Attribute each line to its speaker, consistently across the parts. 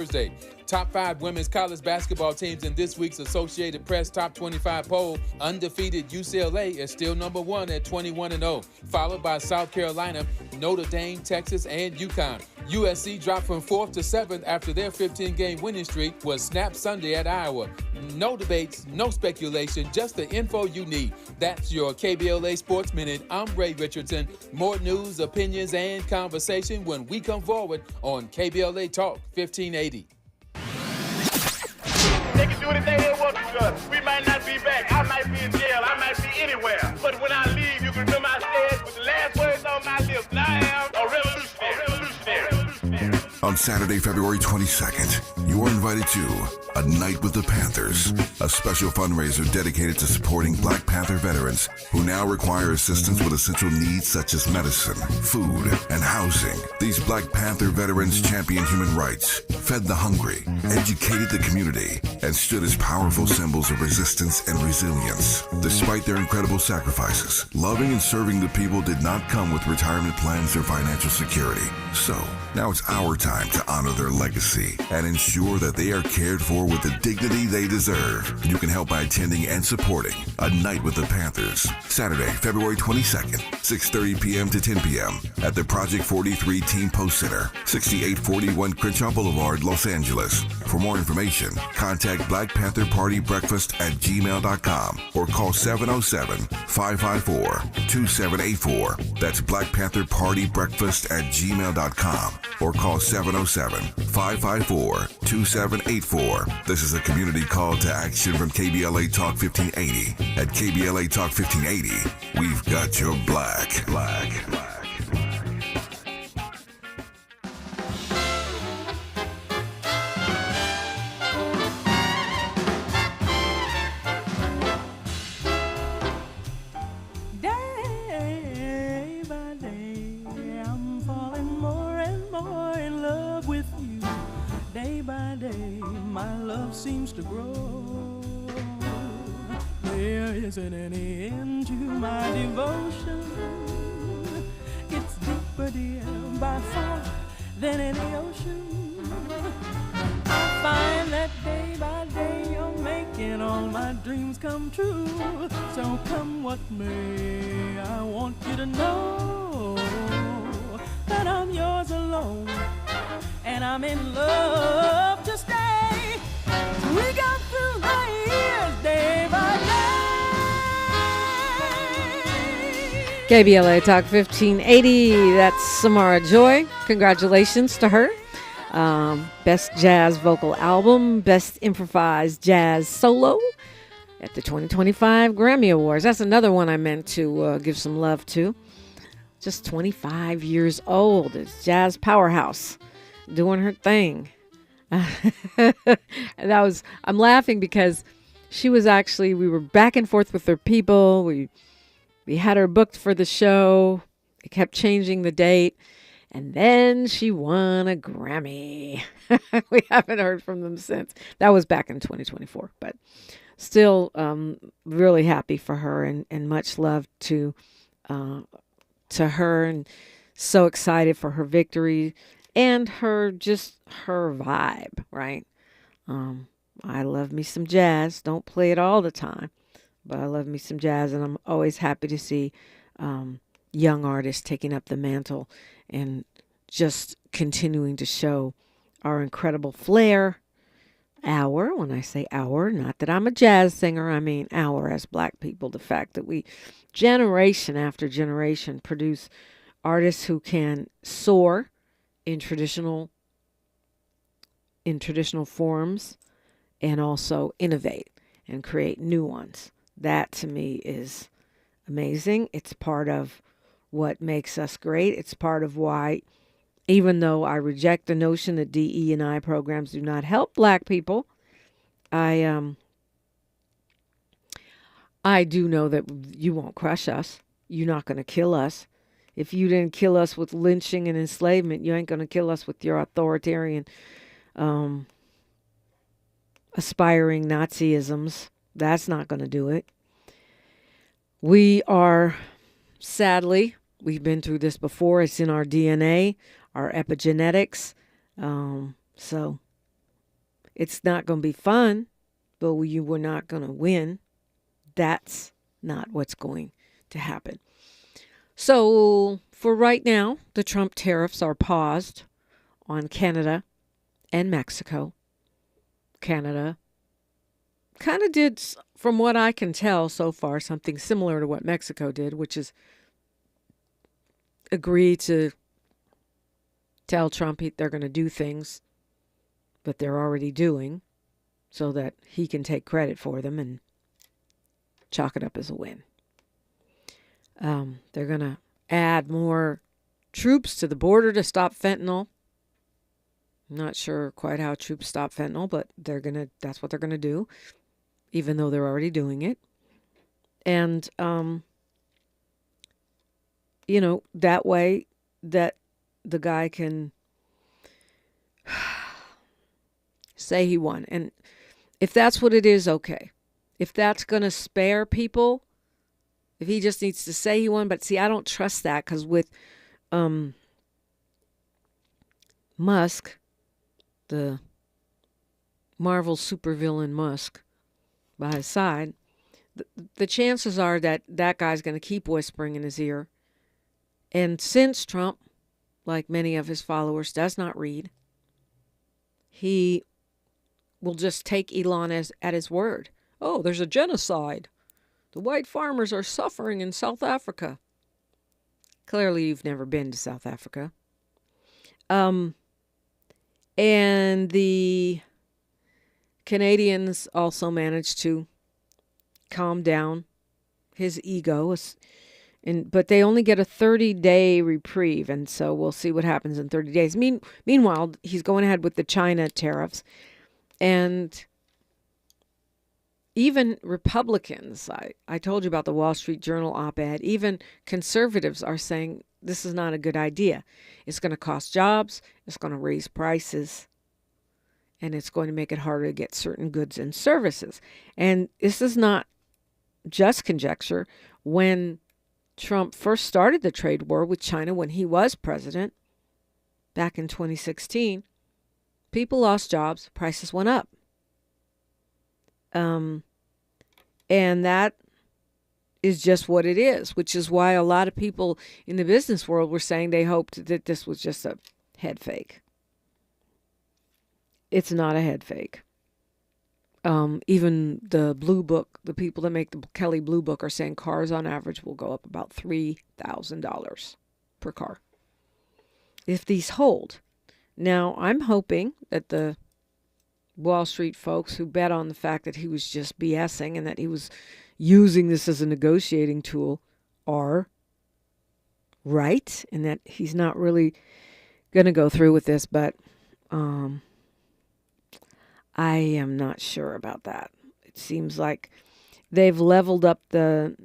Speaker 1: Thursday. Top 5 women's college basketball teams in this week's Associated Press Top 25 poll. Undefeated UCLA is still number 1 at 21-0, followed by South Carolina, Notre Dame, Texas, and UConn. USC dropped from 4th to 7th after their 15-game winning streak was snapped Sunday at Iowa. No debates, no speculation, just the info you need. That's your KBLA Sports Minute. I'm Ray Richardson. More news, opinions, and conversation when we come forward on KBLA Talk 1580.
Speaker 2: They can do anything they want to us. We might not be back. I might be in jail. I might be anywhere. But when I leave, you can remember I said with the last words on my lips, I am a revolutionary.
Speaker 3: On Saturday, February 22nd, you are invited to A Night with the Panthers, a special fundraiser dedicated to supporting Black Panther veterans who now require assistance with essential needs such as medicine, food, and housing. These Black Panther veterans championed human rights, fed the hungry, educated the community, and stood as powerful symbols of resistance and resilience. Despite their incredible sacrifices, loving and serving the people did not come with retirement plans or financial security. So, now it's our time to honor their legacy and ensure that they are cared for with the dignity they deserve. You can help by attending and supporting A Night with the Panthers, Saturday, February 22nd, 6:30 p.m. to 10 p.m. at the Project 43 Team Post Center, 6841 Crenshaw Boulevard, Los Angeles. For more information, contact Black Panther Party Breakfast at gmail.com or call 707-554-2784. That's Black Panther Party Breakfast at gmail.com or call 707-554-2784. This is a community call to action from KBLA Talk 1580. At KBLA Talk 1580, we've got your black.
Speaker 4: Day by day, I'm falling more and more in love with you. Day by day, my love seems to grow. There isn't any end to my devotion. It's deeper, dear, by far than any ocean. I find that day by day you're making all my dreams come true. So come what may, I want you to know that I'm yours alone, and I'm in love to stay. We go through the years day by day.
Speaker 5: KBLA Talk 1580, that's Samara Joy. Congratulations to her. Best Jazz Vocal Album, Best Improvised Jazz Solo at the 2025 Grammy Awards. That's another one I meant to give some love to. Just 25 years old. It's Jazz Powerhouse doing her thing. And I'm laughing because she was actually, we were back and forth with her people. We had her booked for the show. It kept changing the date. And then she won a Grammy. We haven't heard from them since. That was back in 2024. But still really happy for her and much love to her. And so excited for her victory and her vibe, right? I love me some jazz. Don't play it all the time. But I love me some jazz. And I'm always happy to see young artists taking up the mantle and just continuing to show our incredible flair. When I say our, not that I'm a jazz singer, I mean our as Black people. The fact that we, generation after generation, produce artists who can soar in traditional forms and also innovate and create new ones. That to me is amazing. It's part of what makes us great. It's part of why, even though I reject the notion that DE&I programs do not help Black people, I do know that you won't crush us. You're not going to kill us. If you didn't kill us with lynching and enslavement, you ain't going to kill us with your authoritarian, aspiring Nazisms. That's not going to do it. We are, sadly, we've been through this before. It's in our DNA, our epigenetics. So It's not going to be fun, but you were not going to win. That's not what's going to happen. So for right now, the Trump tariffs are paused on Canada and Mexico. Canada kind of did, from what I can tell so far, something similar to what Mexico did, which is agree to tell Trump they're going to do things that they're already doing so that he can take credit for them and chalk it up as a win. They're going to add more troops to the border to stop fentanyl. I'm not sure quite how troops stop fentanyl, but that's what they're going to do, even though they're already doing it. And, that way that the guy can say he won. And if that's what it is, okay. If that's going to spare people, if he just needs to say he won, but see, I don't trust that, because with Musk, the Marvel supervillain Musk by his side, the chances are that guy's going to keep whispering in his ear. And since Trump, like many of his followers, does not read, he will just take Elon at his word. Oh, there's a genocide. The white farmers are suffering in South Africa. Clearly, you've never been to South Africa. And the Canadians also managed to calm down his ego, but they only get a 30-day reprieve, and so we'll see what happens in 30 days. Meanwhile, he's going ahead with the China tariffs, and even Republicans, I told you about the Wall Street Journal op-ed, even conservatives are saying this is not a good idea. It's going to cost jobs, it's going to raise prices, and it's going to make it harder to get certain goods and services. And this is not just conjecture. When Trump first started the trade war with China, when he was president back in 2016, people lost jobs, prices went up. And that is just what it is, which is why a lot of people in the business world were saying they hoped that this was just a head fake. It's not a head fake. Even the Blue Book, the people that make the Kelly Blue Book, are saying cars on average will go up about $3,000 per car if these hold. Now, I'm hoping that the Wall Street folks who bet on the fact that he was just BSing and that he was using this as a negotiating tool are right, and that he's not really going to go through with this, but I am not sure about that. It seems like they've leveled up the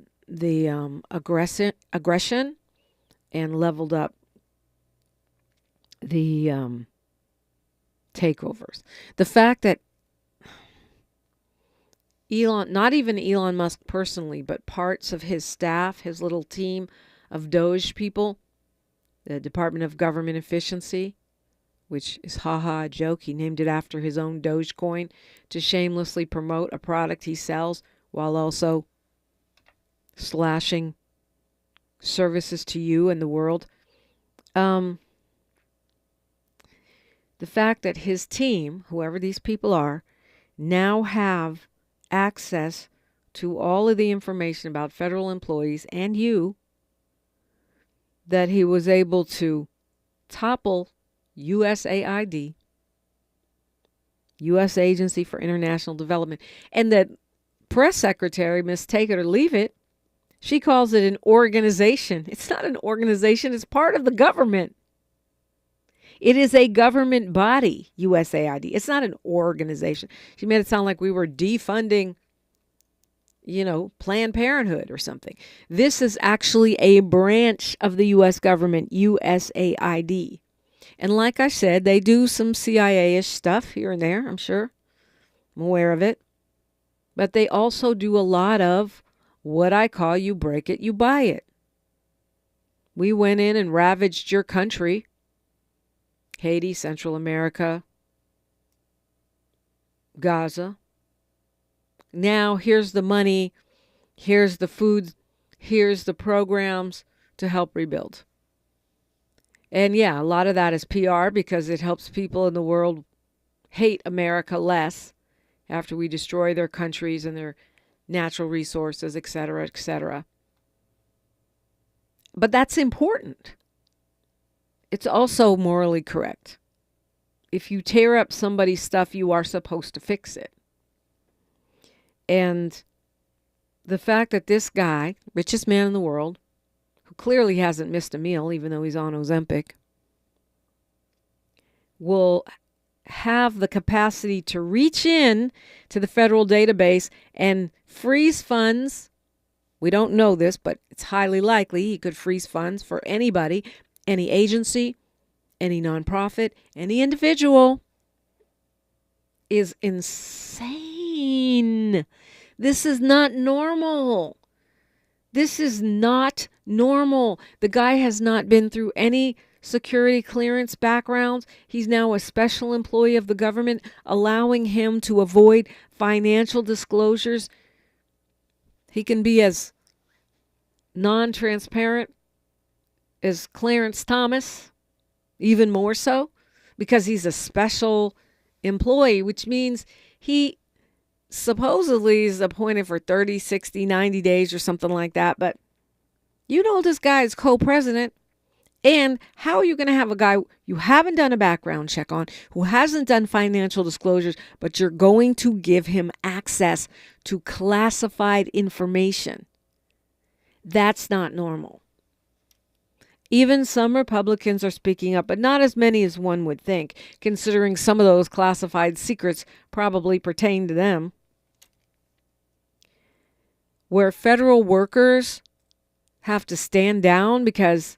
Speaker 5: aggression and leveled up the takeovers. The fact that not even Elon Musk personally, but parts of his staff, his little team of Doge people, the Department of Government Efficiency, which is a joke. He named it after his own Dogecoin to shamelessly promote a product he sells while also slashing services to you and the world. The fact that his team, whoever these people are, now have access to all of the information about federal employees and you, that he was able to topple USAID, U.S. Agency for International Development, and that press secretary, Miss Take It or Leave It, she calls it an organization. It's not an organization. It's part of the government. It is a government body, USAID. It's not an organization. She made it sound like we were defunding, Planned Parenthood or something. This is actually a branch of the U.S. government, USAID. And like I said, they do some CIA-ish stuff here and there, I'm sure. I'm aware of it. But they also do a lot of what I call you break it, you buy it. We went in and ravaged your country, Haiti, Central America, Gaza. Now here's the money, here's the food, here's the programs to help rebuild. And yeah, a lot of that is PR because it helps people in the world hate America less after we destroy their countries and their natural resources, et cetera, et cetera. But that's important. It's also morally correct. If you tear up somebody's stuff, you are supposed to fix it. And the fact that this guy, richest man in the world, who clearly hasn't missed a meal, even though he's on Ozempic, will have the capacity to reach in to the federal database and freeze funds. We don't know this, but it's highly likely he could freeze funds for anybody, any agency, any nonprofit, any individual, is insane. This is not normal. This is not normal. The guy has not been through any security clearance backgrounds. He's now a special employee of the government, allowing him to avoid financial disclosures. He can be as non-transparent as Clarence Thomas, even more so, because he's a special employee, which means he supposedly is appointed for 30, 60, 90 days or something like that. But you know this guy is co-president. And how are you going to have a guy you haven't done a background check on, who hasn't done financial disclosures, but you're going to give him access to classified information? That's not normal. Even some Republicans are speaking up, but not as many as one would think, considering some of those classified secrets probably pertain to them. Where federal workers have to stand down because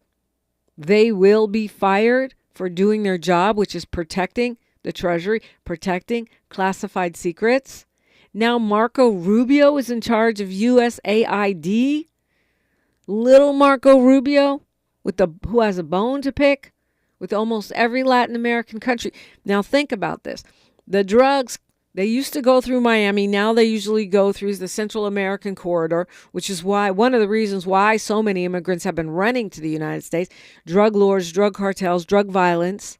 Speaker 5: they will be fired for doing their job, which is protecting the Treasury, protecting classified secrets. Now Marco Rubio is in charge of USAID. Little Marco Rubio, who has a bone to pick with almost every Latin American country. Now think about this. The drugs, they used to go through Miami. Now they usually go through the Central American corridor, which is why one of the reasons why so many immigrants have been running to the United States. Drug lords, drug cartels, drug violence.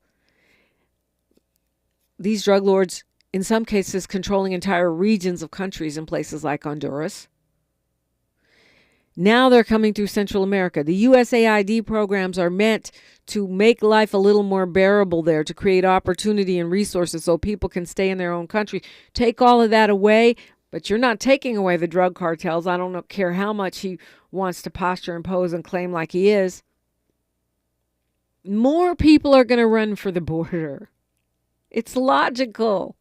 Speaker 5: These drug lords, in some cases, controlling entire regions of countries in places like Honduras. Now they're coming through Central America. The USAID programs are meant to make life a little more bearable there, to create opportunity and resources so people can stay in their own country. Take all of that away, but you're not taking away the drug cartels. I don't care how much he wants to posture and pose and claim like he is. More people are going to run for the border. It's logical.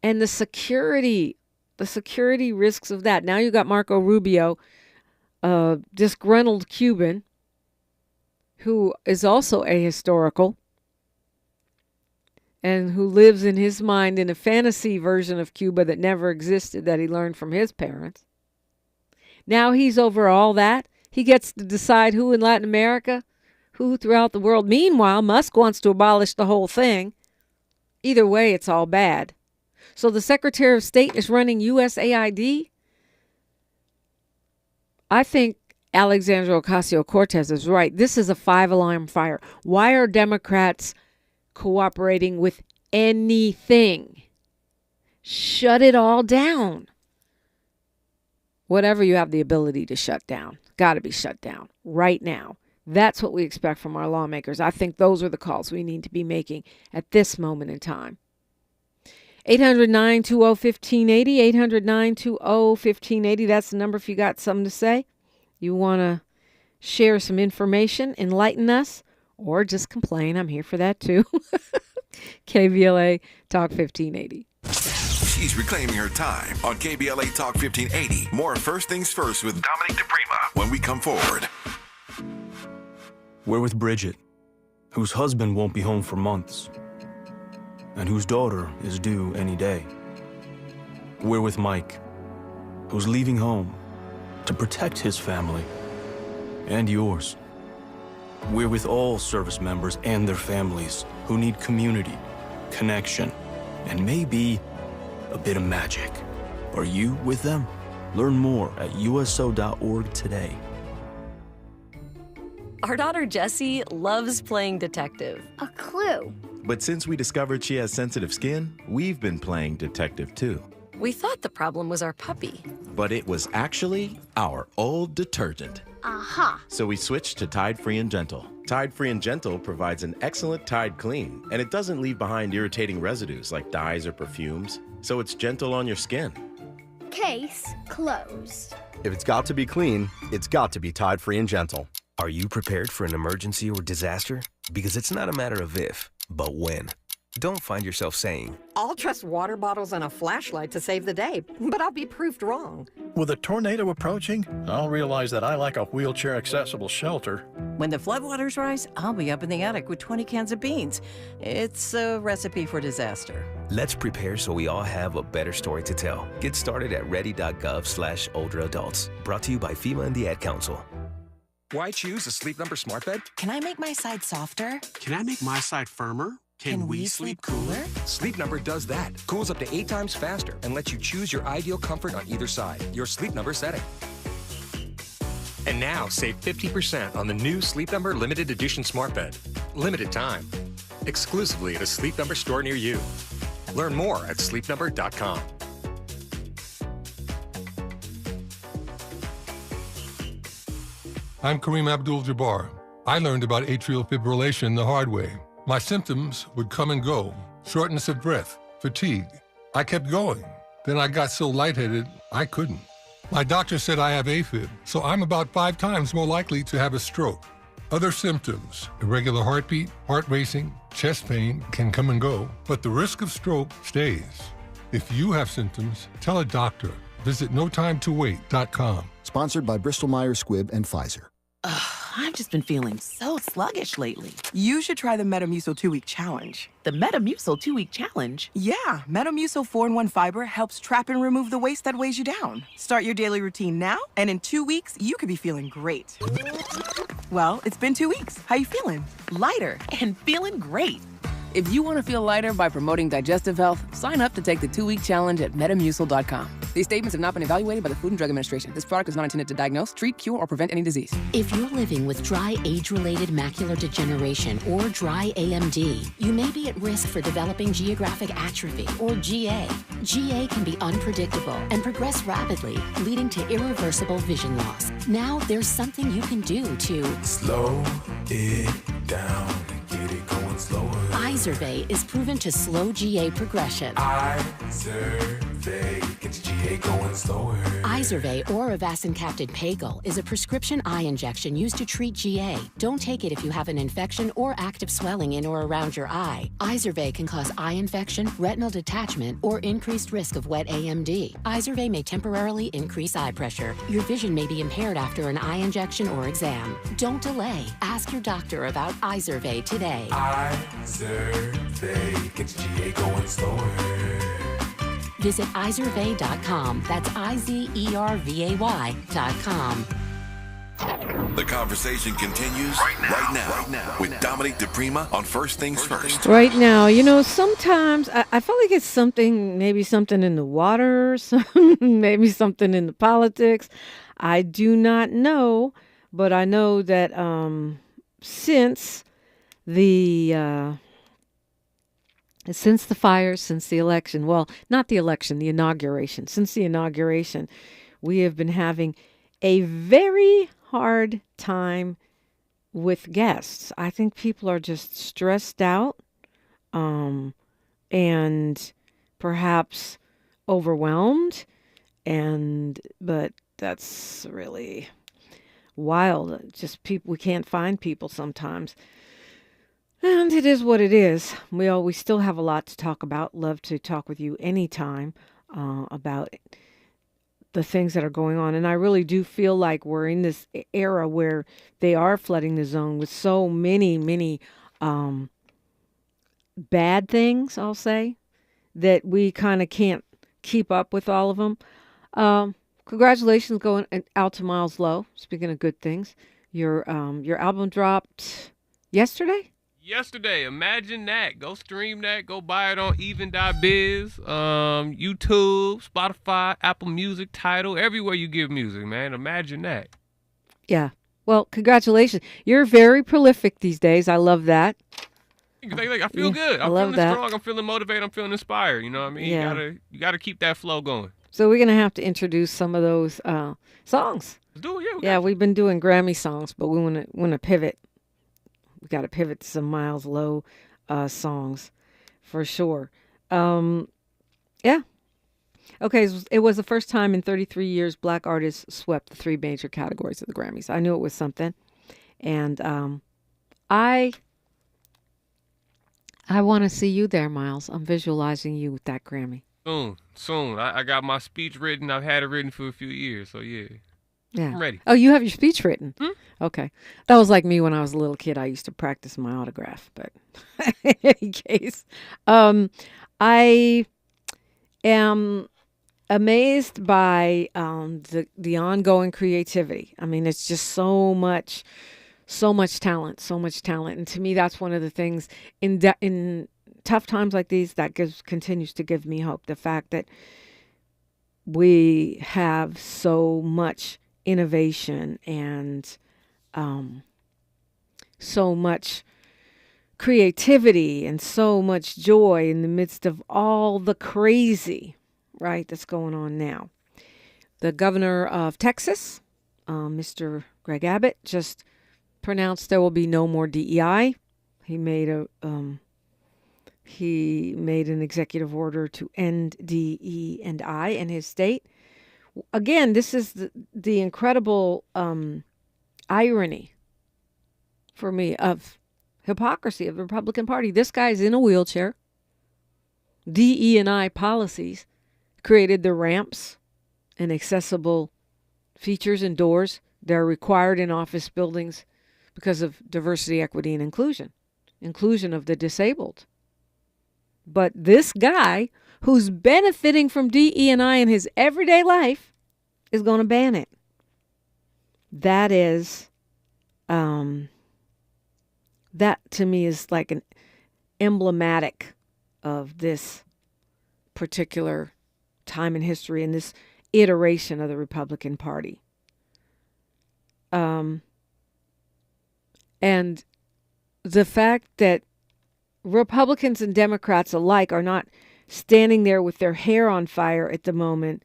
Speaker 5: And the security risks of that. Now you got Marco Rubio, a disgruntled Cuban, who is also ahistorical and who lives in his mind in a fantasy version of Cuba that never existed, that he learned from his parents. Now he's over all that. He gets to decide who in Latin America, who throughout the world. Meanwhile, Musk wants to abolish the whole thing. Either way, it's all bad. So the Secretary of State is running USAID. I think Alexandria Ocasio-Cortez is right. This is a 5-alarm fire. Why are Democrats cooperating with anything? Shut it all down. Whatever you have the ability to shut down, got to be shut down right now. That's what we expect from our lawmakers. I think those are the calls we need to be making at this moment in time. 800-920-1580, 800-920-1580. That's the number if you got something to say. You want to share some information, enlighten us, or just complain. I'm here for that too. KBLA Talk 1580.
Speaker 3: She's reclaiming her time on KBLA Talk 1580. More First Things First with Dominique DiPrima when we come forward.
Speaker 6: We're with Bridget, whose husband won't be home for months, and whose daughter is due any day. We're with Mike, who's leaving home to protect his family and yours. We're with all service members and their families who need community, connection, and maybe a bit of magic. Are you with them? Learn more at uso.org today.
Speaker 7: Our daughter Jessie loves playing detective.
Speaker 8: A clue.
Speaker 9: But since we discovered she has sensitive skin, we've been playing detective too.
Speaker 7: We thought the problem was our puppy.
Speaker 9: But it was actually our old detergent.
Speaker 8: Aha.
Speaker 9: So we switched to Tide Free and Gentle. Tide Free and Gentle provides an excellent Tide clean, and it doesn't leave behind irritating residues like dyes or perfumes, so it's gentle on your skin.
Speaker 8: Case closed.
Speaker 10: If it's got to be clean, it's got to be Tide Free and Gentle.
Speaker 11: Are you prepared for an emergency or disaster? Because it's not a matter of if, but when. Don't find yourself saying,
Speaker 12: I'll trust water bottles and a flashlight to save the day, but I'll be proved wrong.
Speaker 13: With a tornado approaching, I'll realize that I lack a wheelchair-accessible shelter.
Speaker 14: When the floodwaters rise, I'll be up in the attic with 20 cans of beans. It's a recipe for disaster.
Speaker 11: Let's prepare so we all have a better story to tell. Get started at ready.gov/older adults. Brought to you by FEMA and the Ad Council.
Speaker 15: Why choose a Sleep Number smart bed?
Speaker 16: Can I make my side softer?
Speaker 15: Can I make my side firmer? Can we sleep cooler? Sleep Number does that. Cools up to 8 times faster and lets you choose your ideal comfort on either side. Your Sleep Number setting. And now save 50% on the new Sleep Number limited edition smart bed. Limited time. Exclusively at a Sleep Number store near you. Learn more at sleepnumber.com.
Speaker 17: I'm Kareem Abdul-Jabbar. I learned about atrial fibrillation the hard way. My symptoms would come and go: shortness of breath, fatigue. I kept going. Then I got so lightheaded, I couldn't. My doctor said I have AFib, so I'm about 5 times more likely to have a stroke. Other symptoms: irregular heartbeat, heart racing, chest pain can come and go, but the risk of stroke stays. If you have symptoms, tell a doctor. Visit notimetowait.com.
Speaker 18: Sponsored by Bristol-Myers Squibb and Pfizer.
Speaker 16: I've just been feeling so sluggish lately. You should try the Metamucil 2-week challenge. The Metamucil 2-week challenge? Yeah, Metamucil 4-in-1 fiber helps trap and remove the waste that weighs you down. Start your daily routine now, and in 2 weeks, you could be feeling great. Well, it's been 2 weeks. How you feeling? Lighter and feeling great.
Speaker 19: If you want to feel lighter by promoting digestive health, sign up to take the 2-week challenge at metamucil.com. These statements have not been evaluated by the Food and Drug Administration. This product is not intended to diagnose, treat, cure, or prevent any disease.
Speaker 20: If you're living with dry age-related macular degeneration or dry AMD, you may be at risk for developing geographic atrophy or GA. GA can be unpredictable and progress rapidly, leading to irreversible vision loss. Now there's something you can do to
Speaker 21: slow it down and get it going slower.
Speaker 20: Izervay is proven to slow GA progression.
Speaker 21: Izervay gets GA going slower.
Speaker 20: Izervay or avacincaptad pagel is a prescription eye injection used to treat GA. Don't take it if you have an infection or active swelling in or around your eye. Izervay can cause eye infection, retinal detachment, or increased risk of wet AMD. Izervay may temporarily increase eye pressure. Your vision may be impaired after an eye injection or exam. Don't delay. Ask your doctor about Izervay today.
Speaker 21: Izervay gets GA going slower.
Speaker 20: Visit Izervay.com. That's IZERVAY.com.
Speaker 3: The conversation continues right now with Dominique DiPrima on First Things First.
Speaker 5: Right now, you know, sometimes I feel like it's something, maybe something in the water, maybe something in the politics. I do not know, but I know that since the fires, since the election, well, not the election, the inauguration, since the inauguration, we have been having a very hard time with guests. I think people are just stressed out and perhaps overwhelmed, but that's really wild. Just people, we can't find people sometimes. And it is what it is. We still have a lot to talk about. Love to talk with you anytime about the things that are going on. And I really do feel like we're in this era where they are flooding the zone with so many bad things, I'll say, that we kind of can't keep up with all of them. Congratulations going out to Miles Lowe. Speaking of good things, your album dropped yesterday?
Speaker 1: Yesterday, imagine that. Go stream that. Go buy it on even.biz, YouTube, Spotify, Apple Music, Tidal, everywhere you give music, man. Imagine that.
Speaker 5: Yeah. Well, congratulations. You're very prolific these days. I love that.
Speaker 1: I feel good. I'm feeling strong. I'm feeling motivated. I'm feeling inspired. You know what I mean?
Speaker 5: Yeah.
Speaker 1: You gotta keep that flow going.
Speaker 5: So we're going to have to introduce some of those songs.
Speaker 1: Let's do it.
Speaker 5: Yeah, we've been doing Grammy songs, but we want to pivot. We got to pivot to some Miles Low songs for sure. Yeah. Okay, it was the first time in 33 years Black artists swept the 3 major categories of the Grammys. I knew it was something. And I want to see you there, Miles. I'm visualizing you with that Grammy.
Speaker 1: Soon. I got my speech written. I've had it written for a few years, so yeah.
Speaker 5: Yeah.
Speaker 1: I'm ready.
Speaker 5: Oh, you have your speech written? Okay. That was like me when I was a little kid. I used to practice my autograph, but in any case, I am amazed by the ongoing creativity. I mean, it's just so much talent. And to me, that's one of the things in tough times like these that continues to give me hope. The fact that we have so much innovation and so much creativity and so much joy in the midst of all the crazy, right, that's going on now. The governor of Texas, Mr. Greg Abbott, just pronounced there will be no more DEI. He made an executive order to end DE&I in his state. Again, this is the incredible irony for me of hypocrisy of the Republican Party. This guy's in a wheelchair. DE&I policies created the ramps and accessible features and doors that are required in office buildings because of diversity, equity, and inclusion of the disabled. But this guy who's benefiting from DE&I in his everyday life is going to ban it. That is, that to me is like an emblematic of this particular time in history and this iteration of the Republican Party. And the fact that Republicans and Democrats alike are not standing there with their hair on fire at the moment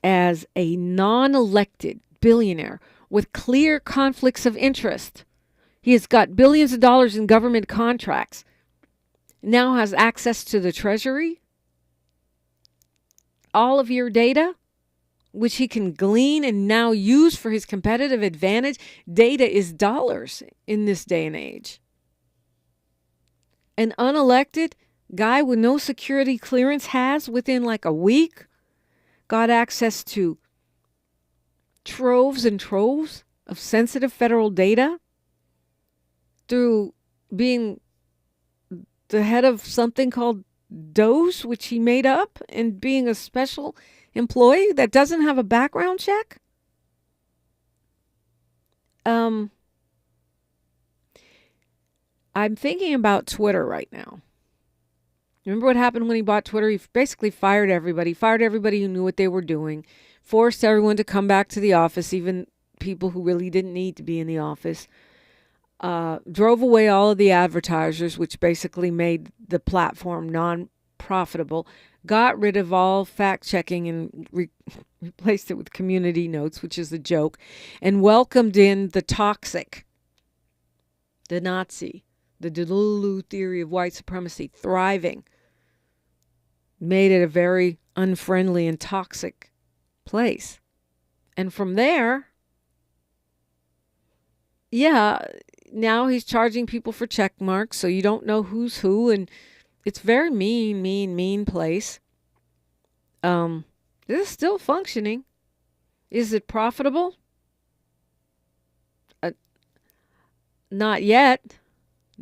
Speaker 5: as a non-elected billionaire with clear conflicts of interest. He has got billions of dollars in government contracts, now has access to the Treasury, all of your data, which he can glean and now use for his competitive advantage. Data is dollars in this day and age. An unelected guy with no security clearance has, within like a week, got access to troves and troves of sensitive federal data through being the head of something called DOS, which he made up, and being a special employee that doesn't have a background check. I'm thinking about Twitter right now. Remember what happened when he bought Twitter? He basically fired everybody who knew what they were doing, forced everyone to come back to the office, even people who really didn't need to be in the office, drove away all of the advertisers, which basically made the platform non-profitable, got rid of all fact-checking and replaced it with community notes, which is a joke, and welcomed in the toxic, the Nazi, the Delulu theory of white supremacy thriving, made it a very unfriendly and toxic place. And from there, now he's charging people for check marks, so you don't know who's who, and it's very mean place. This is still functioning. Is it profitable? Not yet.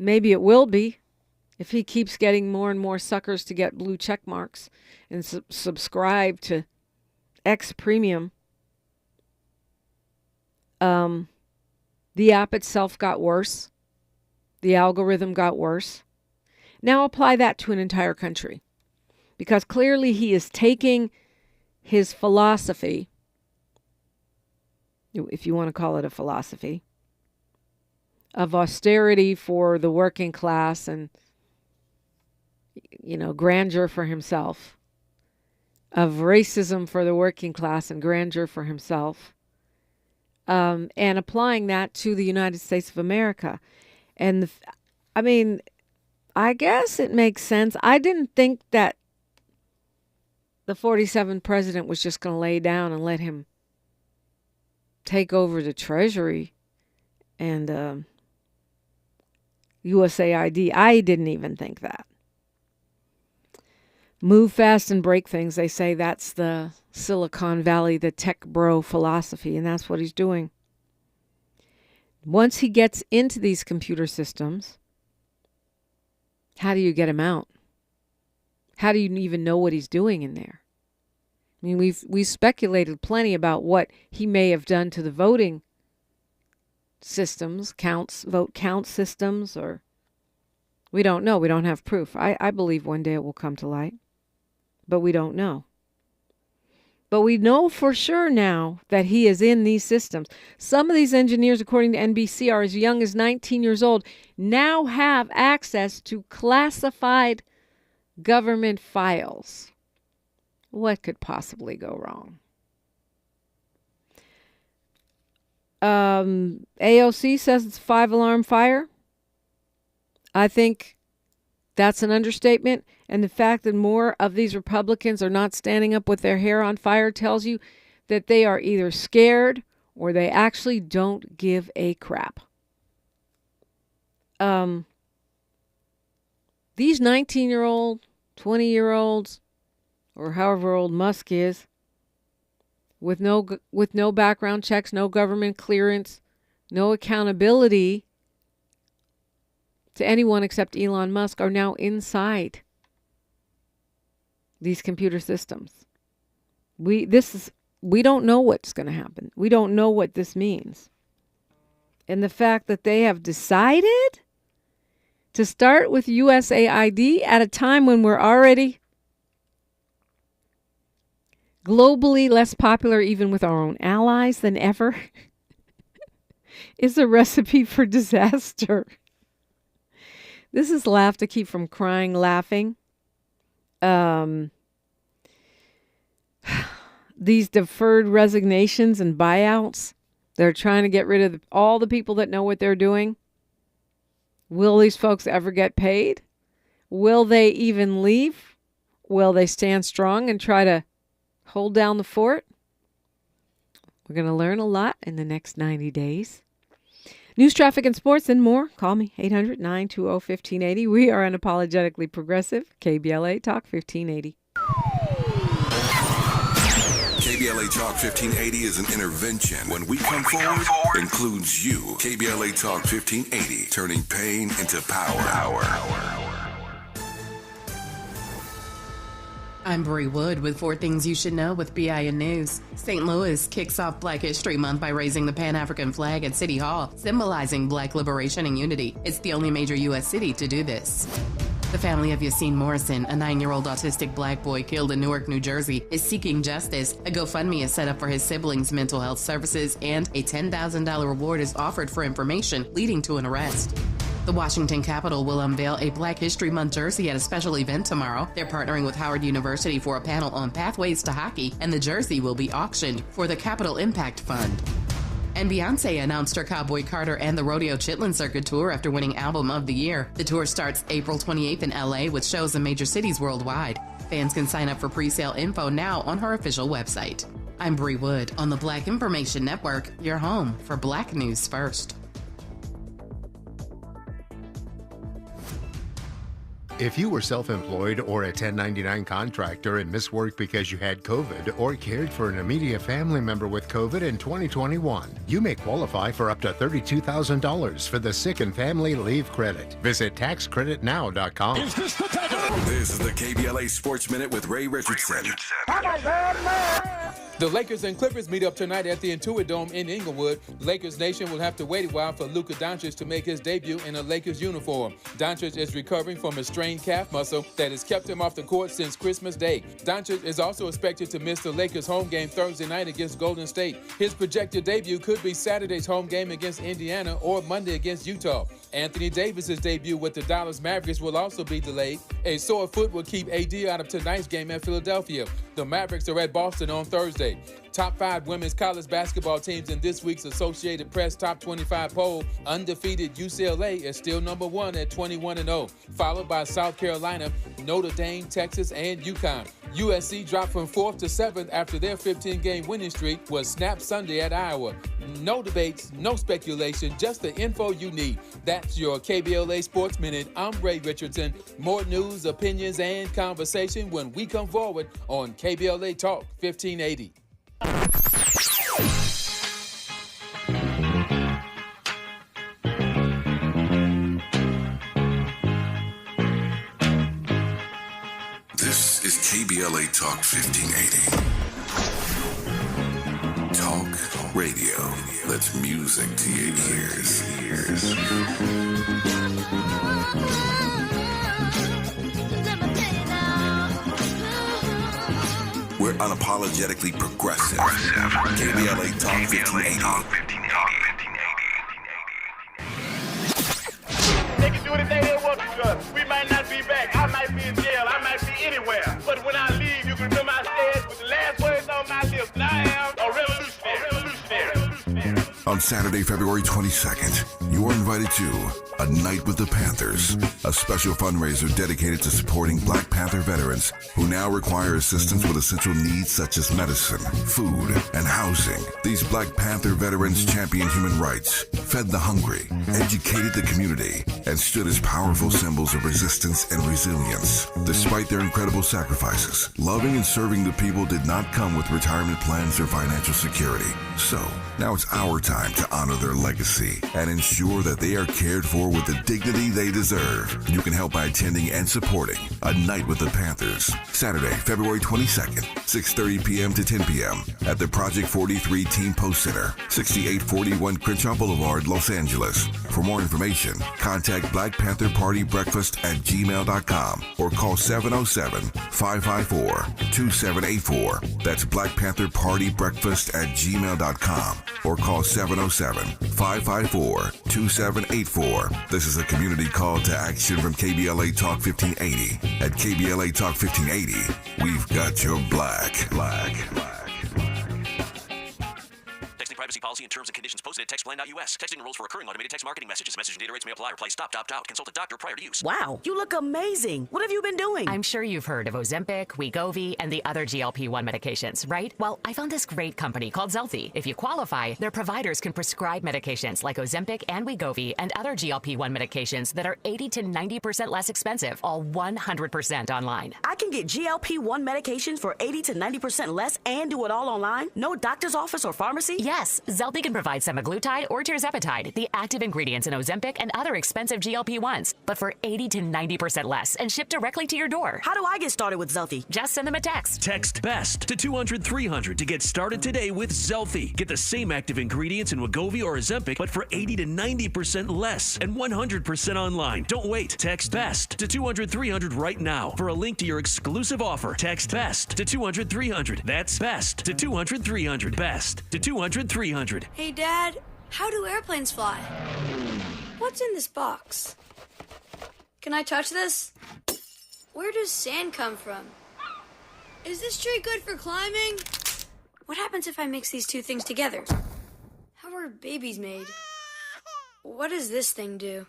Speaker 5: Maybe it will be if he keeps getting more and more suckers to get blue check marks and subscribe to X Premium. The app itself got worse. The algorithm got worse. Now apply that to an entire country. Because clearly he is taking his philosophy, if you want to call it a philosophy, of austerity for the working class and, grandeur for himself, of racism for the working class and grandeur for himself, and applying that to the United States of America. And, I guess it makes sense. I didn't think that the 47th president was just going to lay down and let him take over the Treasury and USAID. I didn't even think that. Move fast and break things. They say that's the Silicon Valley, the tech bro philosophy, and that's what he's doing. Once he gets into these computer systems, how do you get him out? How do you even know what he's doing in there? I mean, we've speculated plenty about what he may have done to the voting systems, vote count systems, or we don't know. We don't have proof. I believe one day it will come to light, but we don't know. But we know for sure now that he is in these systems. Some of these engineers, according to NBC, are as young as 19 years old, now have access to classified government files. What could possibly go wrong? AOC says it's a 5-alarm fire. I think that's an understatement. And the fact that more of these Republicans are not standing up with their hair on fire tells you that they are either scared or they actually don't give a crap. These 19-year-old, 20-year-olds, or however old Musk is, with no background checks, no government clearance, no accountability to anyone except Elon Musk, are now inside these computer systems. We don't know what's going to happen. We don't know what this means. And the fact that they have decided to start with USAID at a time when we're already globally less popular even with our own allies than ever is a recipe for disaster. This is laugh to keep from crying laughing. These deferred resignations and buyouts, they're trying to get rid of all the people that know what they're doing. Will these folks ever get paid? Will they even leave? Will they stand strong and try to hold down the fort? We're going to learn a lot in the next 90 days. News, traffic, and sports and more. Call me, 800-920-1580. We are unapologetically progressive. KBLA Talk 1580.
Speaker 3: KBLA Talk 1580 is an intervention. When we come forward, includes you. KBLA Talk 1580, turning pain into power.
Speaker 16: I'm Bree Wood with 4 Things You Should Know with BIN News. St. Louis kicks off Black History Month by raising the Pan-African flag at City Hall, symbolizing Black liberation and unity. It's the only major U.S. city to do this. The family of Yassine Morrison, a 9-year-old autistic black boy killed in Newark, New Jersey, is seeking justice. A GoFundMe is set up for his siblings' mental health services, and a $10,000 reward is offered for information leading to an arrest. The Washington Capitol will unveil a Black History Month jersey at a special event tomorrow. They're partnering with Howard University for a panel on pathways to hockey, and the jersey will be auctioned for the Capitol Impact Fund. And Beyoncé announced her Cowboy Carter and the Rodeo Chitlin Circuit tour after winning Album of the Year. The tour starts April 28th in LA with shows in major cities worldwide. Fans can sign up for pre-sale info now on her official website. I'm Bree Wood on the Black Information Network, your home for Black News First.
Speaker 2: If you were self-employed or a 1099 contractor and missed work because you had COVID or cared for an immediate family member with COVID in 2021, you may qualify for up to $32,000 for the Sick and Family Leave Credit. Visit taxcreditnow.com.
Speaker 3: This is the KBLA Sports Minute with Ray Richardson.
Speaker 4: The Lakers and Clippers meet up tonight at the Intuit Dome in Inglewood. Lakers Nation will have to wait a while for Luka Doncic to make his debut in a Lakers uniform. Doncic is recovering from a strained calf muscle that has kept him off the court since Christmas Day. Doncic is also expected to miss the Lakers home game Thursday night against Golden State. His projected debut could be Saturday's home game against Indiana or Monday against Utah. Anthony Davis's debut with the Dallas Mavericks will also be delayed. A sore foot will keep AD out of tonight's game at Philadelphia. The Mavericks are at Boston on Thursday. Top 5 women's college basketball teams in this week's Associated Press Top 25 poll. Undefeated UCLA is still number 1 at 21-0, followed by South Carolina, Notre Dame, Texas, and UConn. USC dropped from 4th to 7th after their 15-game winning streak was snapped Sunday at Iowa. No debates, no speculation, just the info you need. That's your KBLA Sports Minute. I'm Ray Richardson. More news, opinions, and conversation when we come forward on KBLA Talk 1580.
Speaker 3: This is KBLA Talk 1580. Talk radio. That's music to your ears. We're unapologetically progressive. KBLA Talk 1580.
Speaker 22: They can do anything they want to us. We might not be back. I might be in jail. I might be anywhere. But when I leave, you can remember I said with the last words on my lips, and I am a revolutionary.
Speaker 3: On Saturday, February 22nd, you are invited to A Night with the Panthers, a special fundraiser dedicated to supporting Black Panther veterans who now require assistance with essential needs such as medicine, food, and housing. These Black Panther veterans championed human rights, fed the hungry, educated the community, and stood as powerful symbols of resistance and resilience. Despite their incredible sacrifices, loving and serving the people did not come with retirement plans or financial security. So, now it's our time to honor their legacy and ensure that they are cared for with the dignity they deserve. You can help by attending and supporting A Night with the Panthers, Saturday, February 22nd, 6:30 p.m. to 10 p.m. at the Project 43 Team Post Center, 6841 Crenshaw Boulevard, Los Angeles. For more information, contact Black Panther Party Breakfast at gmail.com or call 707-554-2784. That's Black Panther Party Breakfast at gmail.com or call 707-554-2784. This is a community call to action from KBLA Talk 1580. At KBLA Talk 1580, we've got your black.
Speaker 23: Texting privacy policy and terms and conditions posted at textplan.us. Texting enrolls for recurring automated text marketing messages. Message and data rates may apply. Reply stop, opt out. Consult a doctor prior to use.
Speaker 24: Wow, you look amazing. What have you been doing?
Speaker 25: I'm sure you've heard of Ozempic, Wegovy, and the other GLP-1 medications, right? Well, I found this great company called Zelfie. If you qualify, their providers can prescribe medications like Ozempic and Wegovy and other GLP-1 medications that are 80 to 90% less expensive, all 100% online.
Speaker 24: I can get GLP-1 medications for 80 to 90% less and do it all online? No doctor's office or pharmacy?
Speaker 25: Yes, Zelfie can provide semaglutide or tirzepatide, the active ingredients in Ozempic and other expensive GLP-1s, but for 80 to 90% less and shipped directly to your door.
Speaker 24: How do I get started with Zelfie?
Speaker 25: Just send them a text.
Speaker 26: Text BEST to 200-300 to get started today with Zelfie. Get the same active ingredients in Wegovy or Ozempic, but for 80 to 90% less and 100% online. Don't wait. Text BEST to 200-300 right now for a link to your exclusive offer. Text BEST to 200-300. That's BEST to 200-300. BEST to 200-300.
Speaker 27: Hey, Dad, how do airplanes fly? What's in this box? Can I touch this? Where does sand come from? Is this tree good for climbing? What happens if I mix these two things together? How are babies made? What does this thing do?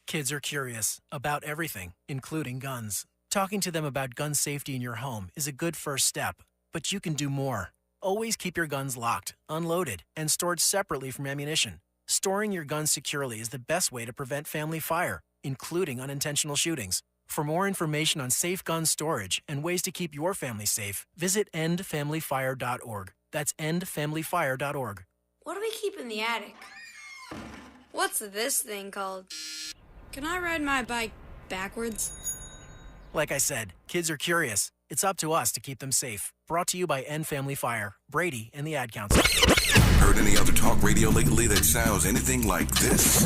Speaker 28: Kids are curious about everything, including guns. Talking to them about gun safety in your home is a good first step, but you can do more. Always keep your guns locked, unloaded, and stored separately from ammunition. Storing your guns securely is the best way to prevent family fire, including unintentional shootings. For more information on safe gun storage and ways to keep your family safe, visit endfamilyfire.org. That's endfamilyfire.org.
Speaker 27: What do we keep in the attic? What's this thing called? Can I ride my bike backwards?
Speaker 28: Like I said, kids are curious It's up to us to keep them safe. Brought to you by End Family Fire, Brady, and the Ad Council.
Speaker 3: Heard any other talk radio lately that sounds anything like this?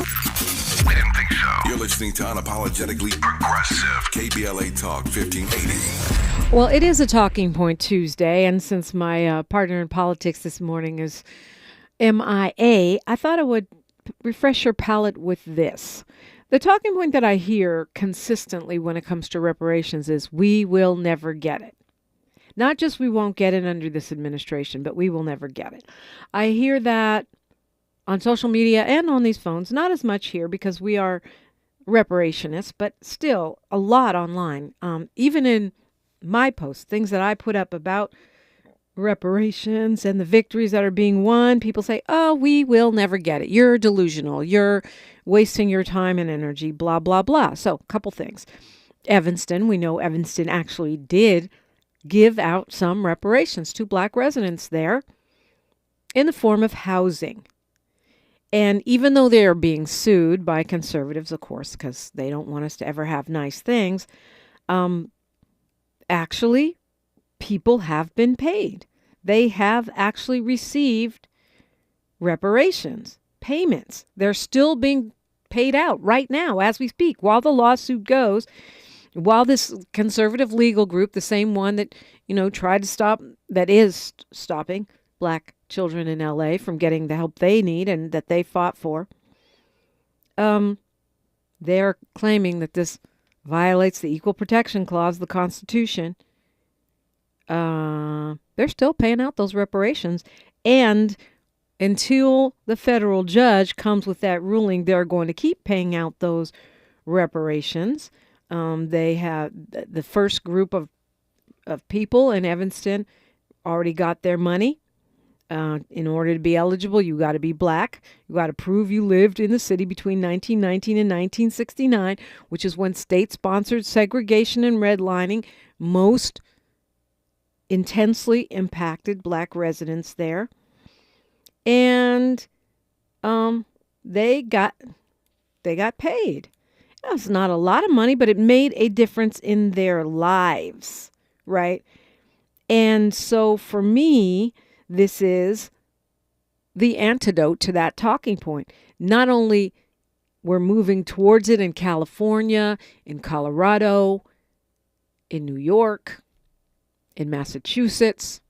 Speaker 3: We didn't think so. You're listening to Unapologetically Progressive, KBLA Talk 1580.
Speaker 5: Well, it is a Talking Point Tuesday, and since my partner in politics this morning is MIA, I thought I would refresh your palate with this. The talking point that I hear consistently when it comes to reparations is we will never get it. Not just we won't get it under this administration, but we will never get it. I hear that on social media and on these phones, not as much here because we are reparationists, but still a lot online. Even in my posts, things that I put up about reparations and the victories that are being won, people say, oh, we will never get it. You're delusional. You're wasting your time and energy, blah, blah, blah. So a couple things. Evanston, we know Evanston actually did give out some reparations to Black residents there in the form of housing. And even though they are being sued by conservatives, of course, because they don't want us to ever have nice things, actually, people have been paid. They have actually received reparations, payments. They're still being paid out right now as we speak while the lawsuit goes, while this conservative legal group, the same one that, tried to stop, that is stopping Black children in LA from getting the help they need and that they fought for, they're claiming that this violates the Equal Protection Clause of the Constitution. They're still paying out those reparations. And until the federal judge comes with that ruling, they're going to keep paying out those reparations. They have the first group of people in Evanston already got their money. In order to be eligible, you got to be Black. You got to prove you lived in the city between 1919 and 1969, which is when state-sponsored segregation and redlining most intensely impacted Black residents there. And they got paid. It's not a lot of money, but it made a difference in their lives, right? And so for me, this is the antidote to that talking point. Not only we're moving towards it in California, in Colorado, in New York, in Massachusetts,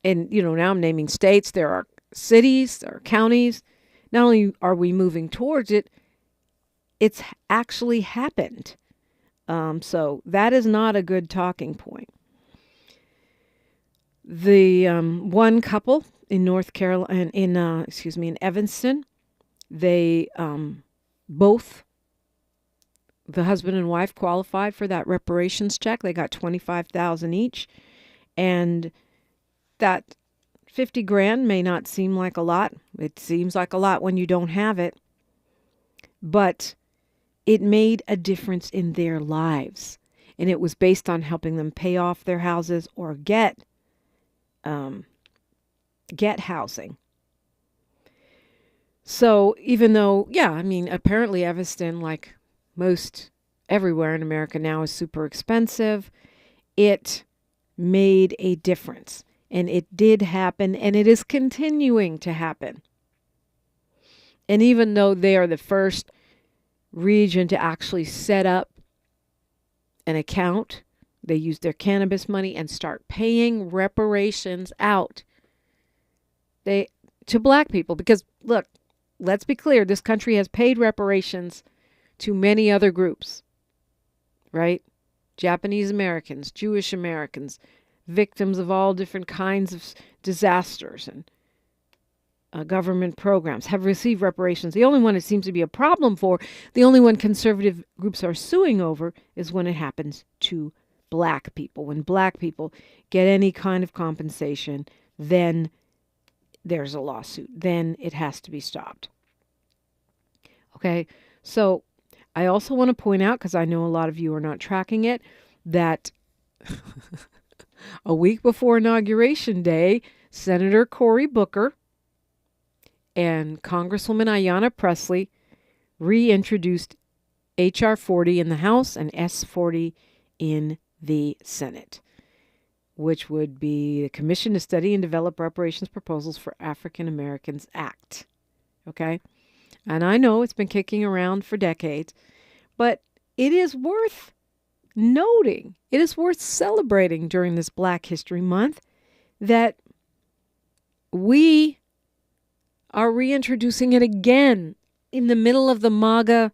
Speaker 5: and, now I'm naming states. There are cities, there are counties. Not only are we moving towards it, it's actually happened. So that is not a good talking point. The one couple in North Carolina, in Evanston, they both, the husband and wife, qualified for that reparations check. They got $25,000 each, and that $50,000 may not seem like a lot. It seems like a lot when you don't have it, but it made a difference in their lives, and it was based on helping them pay off their houses or get housing. So even though, apparently Evanston, like most everywhere in America now, is super expensive, it made a difference. And it did happen, and it is continuing to happen. And even though they are the first region to actually set up an account, they use their cannabis money and start paying reparations out to Black people. Because, look, let's be clear, this country has paid reparations to many other groups, right? Japanese Americans, Jewish Americans, victims of all different kinds of disasters and government programs have received reparations. The only one it seems to be a problem for, the only one conservative groups are suing over, is when it happens to Black people. When Black people get any kind of compensation, then there's a lawsuit. Then it has to be stopped. Okay, so I also want to point out, because I know a lot of you are not tracking it, that a week before Inauguration Day, Senator Cory Booker and Congresswoman Ayanna Pressley reintroduced H.R. 40 in the House and S. 40 in the Senate, which would be the Commission to Study and Develop Reparations Proposals for African Americans Act. Okay? And I know it's been kicking around for decades, but it is worth noting, it is worth celebrating during this Black History Month that we are reintroducing it again in the middle of the MAGA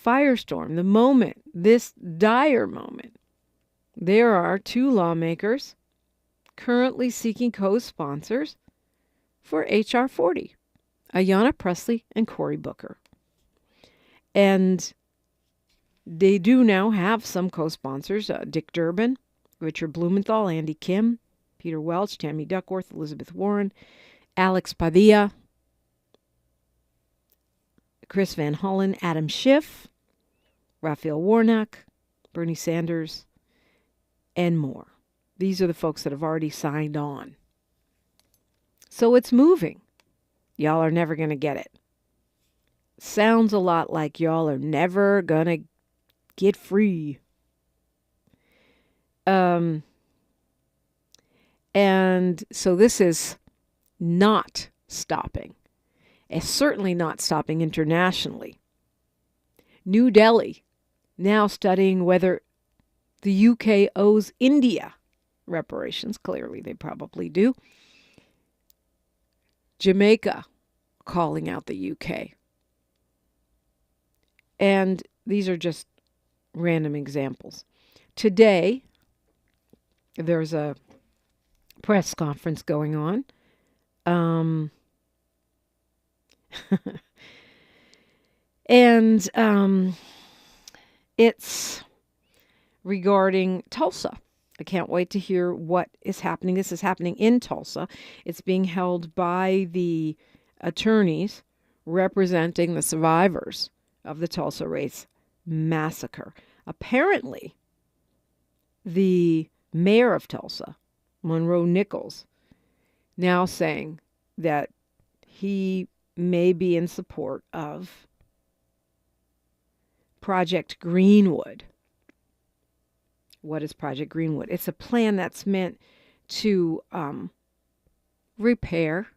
Speaker 5: firestorm, the moment, this dire moment. There are 2 lawmakers currently seeking co-sponsors for H.R. 40, Ayanna Pressley and Cory Booker. And they do now have some co-sponsors, Dick Durbin, Richard Blumenthal, Andy Kim, Peter Welch, Tammy Duckworth, Elizabeth Warren, Alex Padilla, Chris Van Hollen, Adam Schiff, Raphael Warnock, Bernie Sanders, and more. These are the folks that have already signed on. So it's moving. Y'all are never going to get it. Sounds a lot like y'all are never going to get free. And so this is not stopping. It's certainly not stopping internationally. New Delhi now studying whether the UK owes India reparations. Clearly, they probably do. Jamaica calling out the UK. And these are just random examples. Today, there's a press conference going on. And it's regarding Tulsa. I can't wait to hear what is happening. This is happening in Tulsa. It's being held by the attorneys representing the survivors of the Tulsa race massacre. Apparently, the mayor of Tulsa, Monroe Nichols, now saying that he may be in support of Project Greenwood. What is Project Greenwood? It's a plan that's meant to repair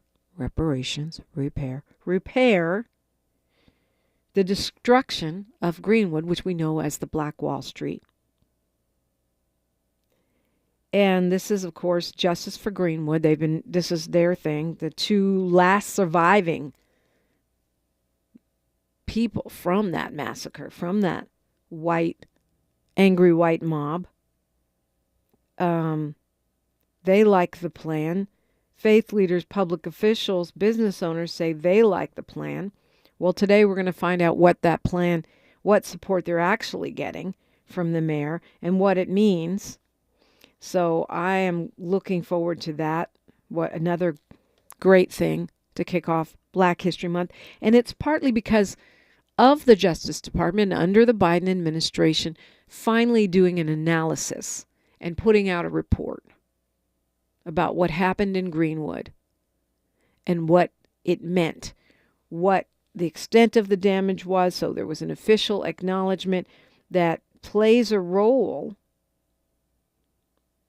Speaker 5: the destruction of Greenwood, which we know as the Black Wall Street. And this is, of course, Justice for Greenwood. This is their thing. The 2 last surviving people from that massacre, from that angry white mob. They like the plan. Faith leaders, public officials, business owners say they like the plan. Well, today we're going to find out what that plan, what support they're actually getting from the mayor and what it means. So I am looking forward to that. What another great thing to kick off Black History Month. And it's partly because of the Justice Department under the Biden administration finally doing an analysis and putting out a report about what happened in Greenwood and what it meant, what the extent of the damage was. So there was an official acknowledgement that plays a role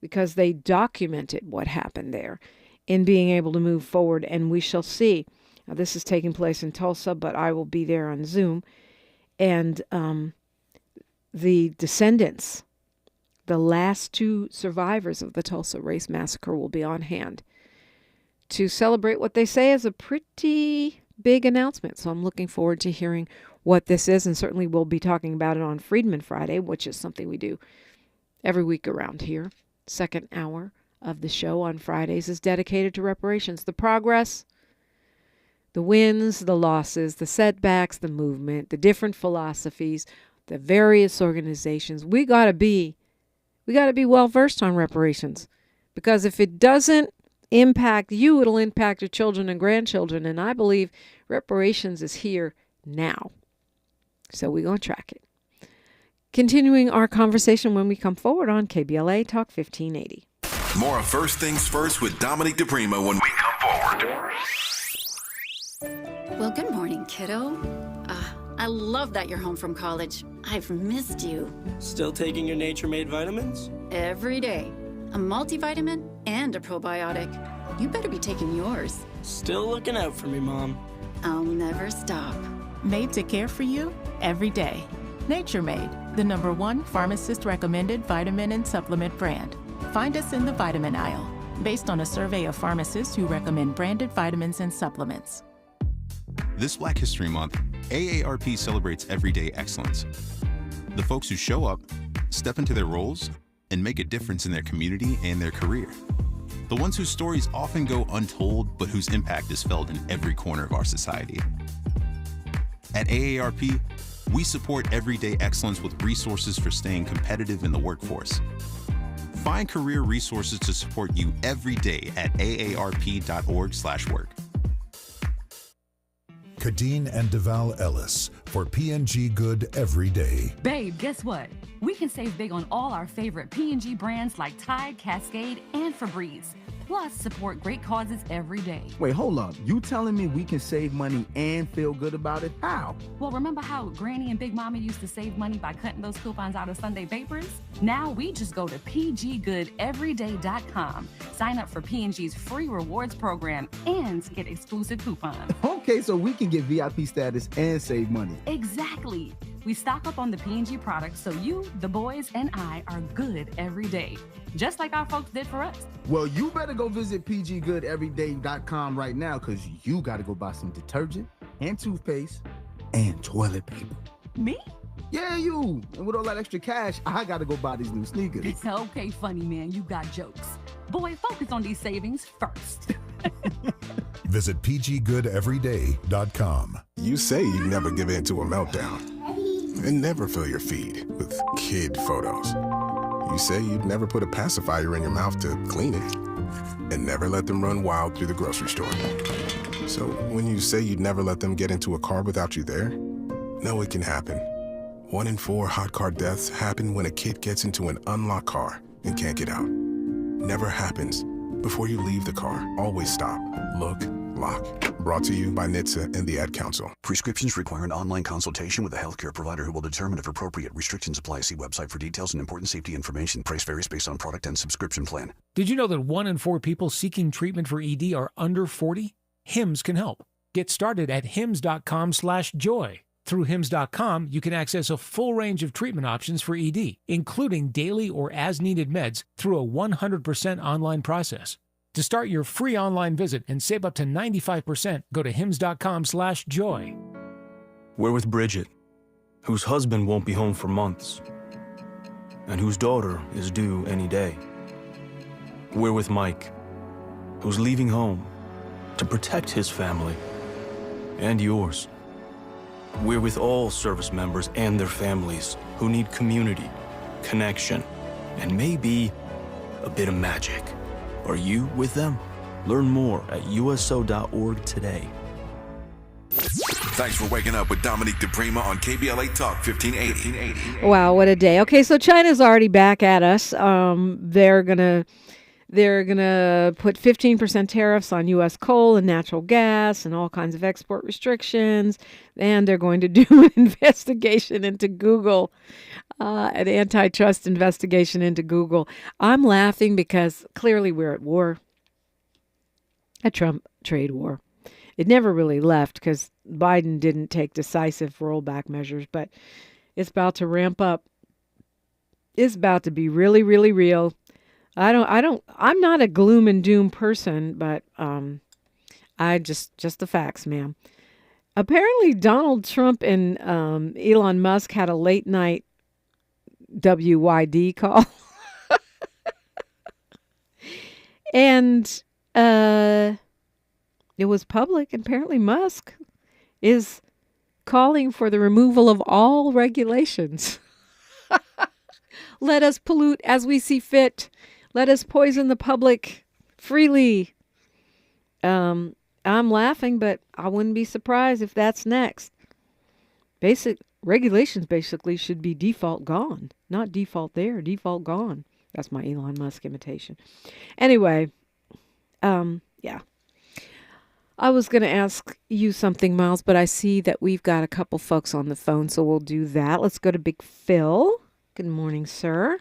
Speaker 5: because they documented what happened there in being able to move forward. And we shall see. Now, this is taking place in Tulsa, but I will be there on Zoom. And the descendants, the last 2 survivors of the Tulsa race massacre, will be on hand to celebrate what they say is a pretty big announcement. So I'm looking forward to hearing what this is, and certainly we'll be talking about it on Freedman Friday, which is something we do every week around here. Second hour of the show on Fridays is dedicated to reparations. The progress, the wins, the losses, the setbacks, the movement, the different philosophies, the various organizations. We got to be well versed on reparations, because if it doesn't impact you, it'll impact your children and grandchildren. And I believe reparations is here now. So we're going to track it. Continuing our conversation when we come forward on KBLA Talk 1580.
Speaker 3: More of First Things First with Dominique DiPrima when we come forward.
Speaker 6: Well, good morning, kiddo. I love that you're home from college. I've missed you.
Speaker 7: Still taking your nature-made vitamins?
Speaker 6: Every day. A multivitamin and a probiotic. You better be taking yours.
Speaker 7: Still looking out for me, Mom.
Speaker 6: I'll never stop.
Speaker 8: Made to care for you every day. Nature Made, the #1 pharmacist-recommended vitamin and supplement brand. Find us in the vitamin aisle, based on a survey of pharmacists who recommend branded vitamins and supplements.
Speaker 9: This Black History Month, AARP celebrates everyday excellence. The folks who show up, step into their roles, and make a difference in their community and their career. The ones whose stories often go untold, but whose impact is felt in every corner of our society. At AARP, we support everyday excellence with resources for staying competitive in the workforce. Find career resources to support you every day at aarp.org/work.
Speaker 10: Kadeen and Deval Ellis for P&G Good Every Day.
Speaker 12: Babe, guess what? We can save big on all our favorite P&G brands like Tide, Cascade, and Febreze. Plus, support great causes every day.
Speaker 13: Wait, hold up. You telling me we can save money and feel good about it? How?
Speaker 12: Well, remember how Granny and Big Mama used to save money by cutting those coupons out of Sunday papers? Now we just go to pggoodeveryday.com, sign up for P&G's free rewards program, and get exclusive coupons.
Speaker 13: Okay, so we can get VIP status and save money.
Speaker 12: Exactly. We stock up on the P&G products so you, the boys, and I are good every day, just like our folks did for us.
Speaker 13: Well, you better go visit pggoodeveryday.com right now, because you got to go buy some detergent and toothpaste and toilet paper.
Speaker 12: Me?
Speaker 13: Yeah, you. And with all that extra cash, I got to go buy these new sneakers.
Speaker 12: It's okay, funny man. You got jokes. Boy, focus on these savings first.
Speaker 10: Visit pggoodeveryday.com.
Speaker 14: You say you'd never give in to a meltdown and never fill your feed with kid photos. You say you'd never put a pacifier in your mouth to clean it and never let them run wild through the grocery store. So when you say you'd never let them get into a car without you there, no, it can happen. 1 in 4 hot car deaths happen when a kid gets into an unlocked car and can't get out. Never happens. Before you leave the car, always stop, look, lock. Brought to you by NHTSA and the Ad Council.
Speaker 23: Prescriptions require an online consultation with a healthcare provider who will determine if appropriate. Restrictions apply. See website for details and important safety information. Price varies based on product and subscription plan.
Speaker 29: Did you know that 1 in 4 people seeking treatment for ED are under 40? HIMS can help. Get started at hims.com/joy. Through hims.com, you can access a full range of treatment options for ED, including daily or as-needed meds through a 100% online process. To start your free online visit and save up to 95%, go to hims.com/joy.
Speaker 30: We're with Bridget, whose husband won't be home for months, and whose daughter is due any day. We're with Mike, who's leaving home to protect his family and yours. We're with all service members and their families who need community, connection, and maybe a bit of magic. Are you with them? Learn more at uso.org today.
Speaker 3: Thanks for waking up with Dominique DiPrima on KBLA Talk 1580.
Speaker 5: Wow, what a day. Okay, so China's already back at us. They're gonna put 15% tariffs on U.S. coal and natural gas and all kinds of export restrictions. And they're going to do an investigation into Google, an antitrust investigation into Google. I'm laughing because clearly we're at war, a Trump trade war. It never really left because Biden didn't take decisive rollback measures, but it's about to ramp up. It's about to be really, really real. I'm not a gloom and doom person, but I just the facts, ma'am. Apparently Donald Trump and Elon Musk had a late night WYD call. And it was public. Apparently Musk is calling for the removal of all regulations. Let us pollute as we see fit. Let us poison the public freely. I'm laughing, but I wouldn't be surprised if that's next. Basic regulations basically should be default gone. Not default there, default gone. That's my Elon Musk imitation. Anyway, yeah. I was going to ask you something, Miles, but I see that we've got a couple folks on the phone, so we'll do that. Let's go to Big Phil. Good morning, sir.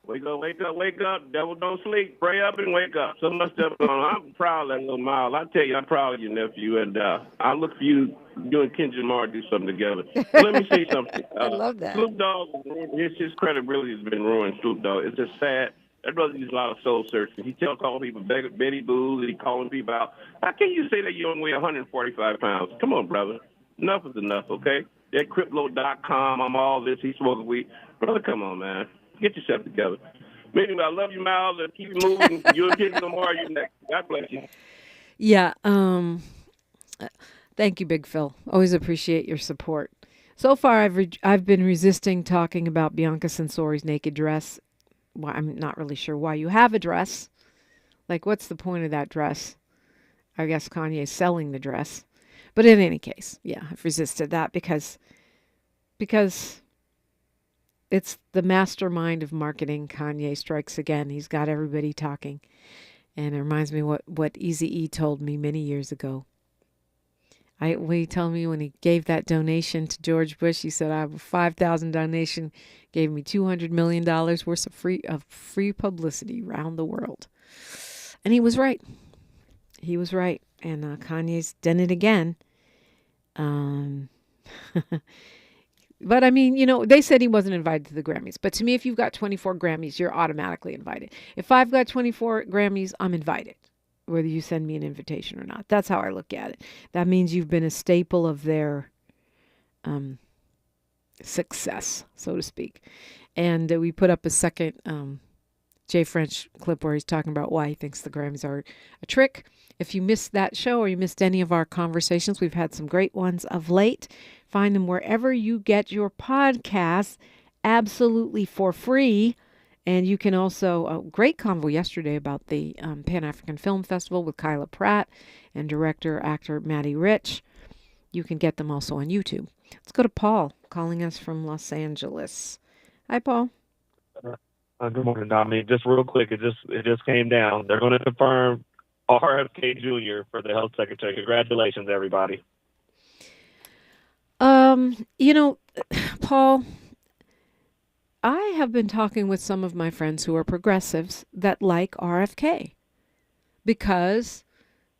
Speaker 1: Wake up, wake up, wake up. Devil don't sleep. Pray up and wake up. So much stuff going on. I'm proud of that little Miles. I tell you, I'm proud of you, nephew. And I look for you and Ken Jamar do something together. But let me say something.
Speaker 5: I love that.
Speaker 1: Snoop Dogg, his credibility has been ruined, Snoop Dogg. It's just sad. That brother uses a lot of soul searching. He calling people Betty Boos, and he calling people out. How can you say that you only weigh 145 pounds? Come on, brother. Enough is enough, okay? That Criplo.com, I'm all this, he's smoking weed. Brother, come on, man. Get yourself together. Anyway, I love you, Miles. Keep it moving. You'll get no more. You next. God bless you.
Speaker 5: Yeah. Thank you, Big Phil. Always appreciate your support. So far, I've been resisting talking about Bianca Censori's naked dress. Well, I'm not really sure why you have a dress. Like, what's the point of that dress? I guess Kanye's selling the dress. But in any case, yeah, I've resisted that because it's the mastermind of marketing. Kanye strikes again. He's got everybody talking. And it reminds me what Eazy-E told me many years ago. He told me when he gave that donation to George Bush, he said, I have a $5,000 donation, gave me $200 million worth of free publicity around the world. And he was right. He was right. And Kanye's done it again. But I mean, they said he wasn't invited to the Grammys. But to me, if you've got 24 Grammys, you're automatically invited. If I've got 24 Grammys, I'm invited, whether you send me an invitation or not. That's how I look at it. That means you've been a staple of their success, so to speak. And we put up a second Jay French clip where he's talking about why he thinks the Grammys are a trick. If you missed that show or you missed any of our conversations, we've had some great ones of late. Find them wherever you get your podcasts, absolutely for free. And you can also, a great convo yesterday about the Pan-African Film Festival with Kyla Pratt and director-actor Matty Rich. You can get them also on YouTube. Let's go to Paul, calling us from Los Angeles. Hi, Paul.
Speaker 2: Good morning, Dominique. Just real quick, it just came down. They're going to confirm RFK Jr. for the health secretary. Congratulations, everybody.
Speaker 5: Paul, I have been talking with some of my friends who are progressives that like RFK because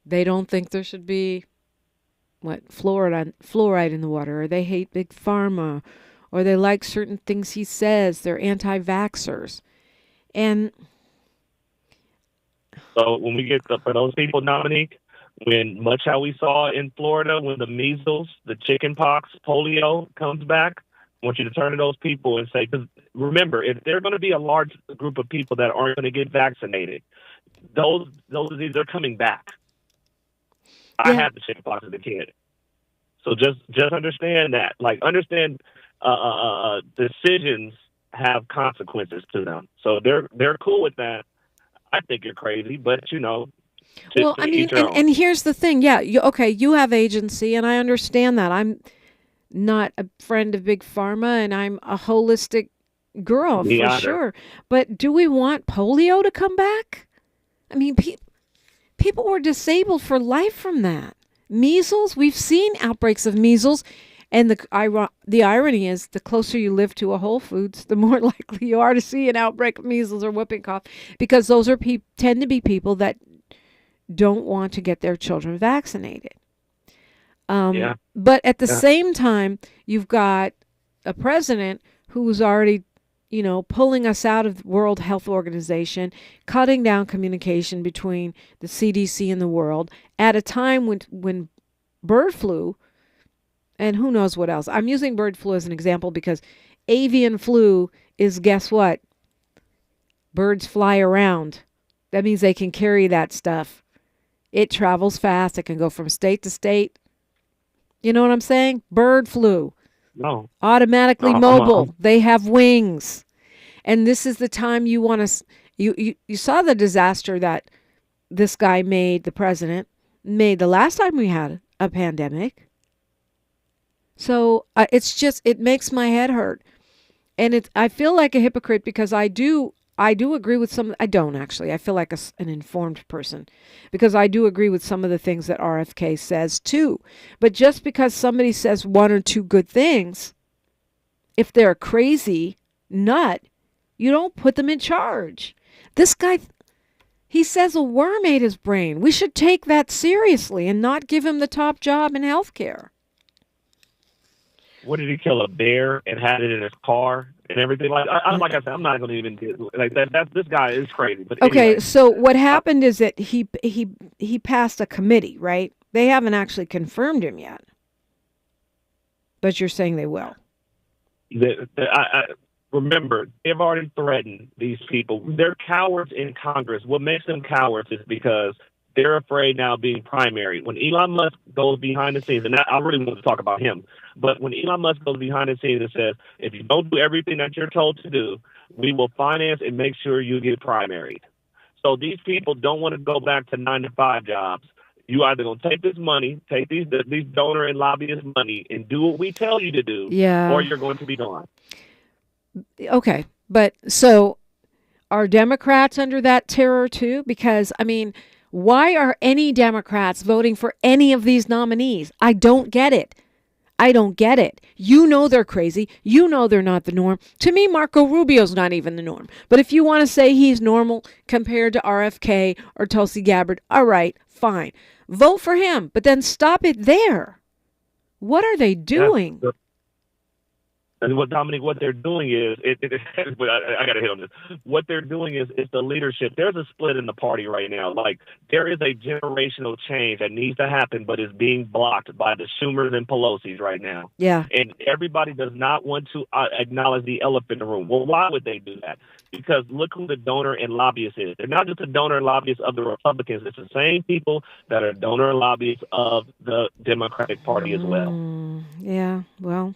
Speaker 5: they don't think there should be fluoride in the water, or they hate big pharma, or they like certain things he says. They're anti-vaxxers. And
Speaker 2: so when we get for those people, Dominique, when much how we saw in Florida, when the measles, the chicken pox, polio comes back, I want you to turn to those people and say, because remember, if there are going to be a large group of people that aren't going to get vaccinated, those diseases are coming back. I had the chicken pox as a kid. So just understand that. Like, understand decisions have consequences to them. So they're cool with that. I think you're crazy, but
Speaker 5: well, I mean, and here's the thing. Yeah, you have agency, and I understand that. I'm not a friend of big pharma, and I'm a holistic girl for sure. But do we want polio to come back? I mean, people were disabled for life from that. Measles, we've seen outbreaks of measles. And the irony is, the closer you live to a Whole Foods, the more likely you are to see an outbreak of measles or whooping cough, because those are tend to be people that don't want to get their children vaccinated. But at the same time, you've got a president who's already, pulling us out of the World Health Organization, cutting down communication between the CDC and the world at a time when bird flu, and who knows what else. I'm using bird flu as an example because avian flu is, guess what? Birds fly around. That means they can carry that stuff. It travels fast. It can go from state to state. You know what I'm saying? Bird flu.
Speaker 2: No.
Speaker 5: Automatically mobile. They have wings. And this is the time you want to... You saw the disaster that this guy made, the president, made the last time we had a pandemic. So it makes my head hurt. And I feel like a hypocrite because I I do agree with some. I don't actually. I feel like an informed person because I do agree with some of the things that RFK says too. But just because somebody says one or two good things, if they're a crazy nut, you don't put them in charge. This guy, he says a worm ate his brain. We should take that seriously and not give him the top job in healthcare.
Speaker 2: What did he kill, a bear and had it in his car and everything? Like I said, I'm not going to even like that. This guy is crazy. But
Speaker 5: okay,
Speaker 2: anyway.
Speaker 5: So what happened is that he passed a committee, right? They haven't actually confirmed him yet, but you're saying they will.
Speaker 2: I remember, they've already threatened these people. They're cowards in Congress. What makes them cowards is because they're afraid now of being primary. When Elon Musk goes behind the scenes, and I really want to talk about him, but when Elon Musk goes behind the scenes and says, if you don't do everything that you're told to do, we will finance and make sure you get primaried. So these people don't want to go back to 9-to-5 jobs. You either going to take this money, take these donor and lobbyist money and do what we tell you to do, or you're going to be gone.
Speaker 5: Okay, but so are Democrats under that terror too? Because, I mean, why are any Democrats voting for any of these nominees? I don't get it. You know they're crazy. You know they're not the norm. To me, Marco Rubio's not even the norm. But if you want to say he's normal compared to RFK or Tulsi Gabbard, all right, fine. Vote for him, but then stop it there. What are they doing?
Speaker 2: And what they're doing is, I got to hit on this. What they're doing is the leadership. There's a split in the party right now. Like, there is a generational change that needs to happen, but is being blocked by the Schumers and Pelosi's right now.
Speaker 5: Yeah.
Speaker 2: And everybody does not want to acknowledge the elephant in the room. Well, why would they do that? Because look who the donor and lobbyist is. They're not just the donor and lobbyist of the Republicans. It's the same people that are donor and lobbyists of the Democratic Party as well.
Speaker 5: Yeah, well,